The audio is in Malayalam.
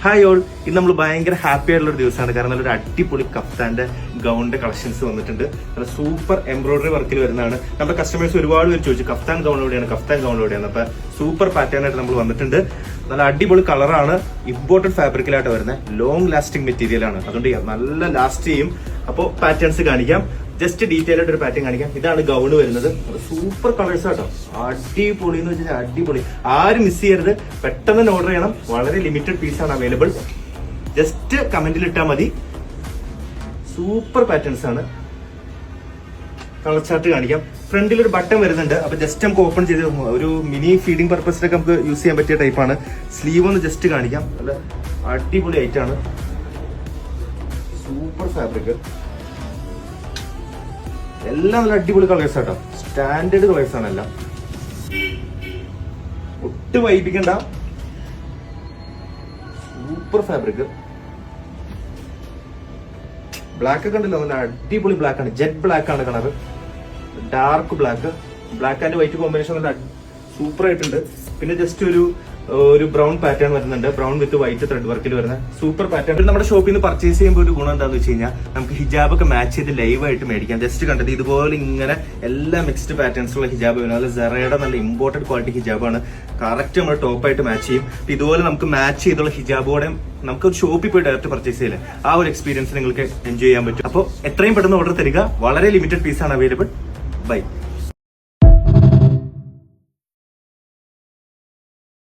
ഹായ് ഓൾ, ഇന്ന് നമ്മൾ ഭയങ്കര ഹാപ്പി ആയിട്ടുള്ള ഒരു ദിവസമാണ്. കാരണം നല്ലൊരു അടിപൊളി കഫ്താന്റെ ഗൗണിന്റെ കളക്ഷൻസ് വന്നിട്ടുണ്ട്. നല്ല സൂപ്പർ എംബ്രോയിഡറി വർക്കിൽ വരുന്നതാണ്. നമ്മുടെ കസ്റ്റമേഴ്സ് ഒരുപാട് പേര് ചോദിച്ചു കഫ്താൻ ഗൗൺ എവിടെയാണ്. അപ്പൊ സൂപ്പർ പാറ്റേൺ ആയിട്ട് നമ്മൾ വന്നിട്ടുണ്ട്. നല്ല അടിപൊളി കളറാണ്, ഇമ്പോർട്ടഡ് ഫാബ്രിക്കിലായിട്ട് വരുന്നത്, ലോങ് ലാസ്റ്റിംഗ് മെറ്റീരിയൽ ആണ്. അതുകൊണ്ട് നല്ല ലാസ്റ്റ് ചെയ്യും. അപ്പോൾ പാറ്റേൺസ് കാണിക്കാം. ജസ്റ്റ് ഡീറ്റെയിൽ ആയിട്ട് ഒരു പാറ്റേൺ കാണിക്കാം. ഇതാണ് ഗൗണ് വരുന്നത്. സൂപ്പർ കളേഴ്സ് ആട്ടോ, അടിപൊളി എന്ന് വെച്ചാൽ അടിപൊളി. ആരും മിസ് ചെയ്യരുത്, പെട്ടെന്ന് തന്നെ ഓർഡർ ചെയ്യണം. വളരെ ലിമിറ്റഡ് പീസാണ് അവൈലബിൾ. ജസ്റ്റ് കമന്റിൽ ഇട്ടാൽ മതി. സൂപ്പർ പാറ്റേൺസ് ആണ്. കളർ ചാർട്ട് കാണിക്കാം. ഫ്രണ്ടിൽ ഒരു ബട്ടൺ വരുന്നുണ്ട്. അപ്പൊ ജസ്റ്റ് നമുക്ക് ഓപ്പൺ ചെയ്ത് ഒരു മിനി ഫീഡിംഗ് പർപ്പസിലൊക്കെ നമുക്ക് യൂസ് ചെയ്യാൻ പറ്റിയ ടൈപ്പാണ്. സ്ലീവ് ഒന്ന് ജസ്റ്റ് കാണിക്കാം. നല്ല അടിപൊളി ആയിട്ടാണ്. സൂപ്പർ ഫാബ്രിക്, എല്ലാം നല്ല അടിപൊളി കളേഴ്സ് ആട്ടോ. സ്റ്റാൻഡേർഡ് കളേഴ്സ് ആണ് എല്ലാം. ഒട്ടും വൈപ്പിക്കണ്ട. Super fabric. ബ്ലാക്ക് ഒക്കെ ഉണ്ടല്ലോ, നല്ല അടിപൊളി ബ്ലാക്ക് ആണ്. ജെറ്റ് ബ്ലാക്ക് ആണ് colour. Dark black and white combination നല്ല സൂപ്പർ ആയിട്ടുണ്ട്. പിന്നെ ജസ്റ്റ് ഒരു ബ്രൗൺ പാറ്റേൺ വരുന്നുണ്ട്. ബ്രൗൺ വിത്ത് വൈറ്റ് ത്രെഡ് വർക്കിൽ വരുന്ന സൂപ്പർ പാറ്റേൺ. നമ്മുടെ ഷോപ്പിൽ നിന്ന് പർച്ചേസ് ചെയ്യുമ്പോൾ ഒരു ഗുണം എന്താണെന്ന് വെച്ച് കഴിഞ്ഞാൽ നമുക്ക് ഹിജാബ് ഒക്കെ മാച്ച് ചെയ്ത് ലൈവ് ആയിട്ട് മേടിക്കാം. ജസ്റ്റ് കണ്ടത് ഇതുപോലെ ഇങ്ങനെ എല്ലാ മിക്സ്ഡ് പാറ്റേൺസുള്ള ഹിജാബ് വരും. നല്ല സെറയുടെ നല്ല ഇമ്പോർട്ടന്റ് ക്വാളിറ്റി ഹിജാബാണ്. കറക്റ്റ് നമ്മൾ ടോപ്പായിട്ട് മാച്ച് ചെയ്യും. ഇതുപോലെ നമുക്ക് മാച്ച് ചെയ്തുള്ള ഹിജാബോടെ നമുക്ക് ഒരു ഷോപ്പിൽ പോയി ഡയറക്റ്റ് പർച്ചേസ് ചെയ്യില്ല. ആ ഒരു എക്സ്പീരിയൻസ് നിങ്ങൾക്ക് എൻജോയ് ചെയ്യാൻ പറ്റും. അപ്പോൾ എത്രയും പെട്ടെന്ന് ഓർഡർ തരിക. വളരെ ലിമിറ്റഡ് പീസാണ് അവൈലബിൾ. ബൈ.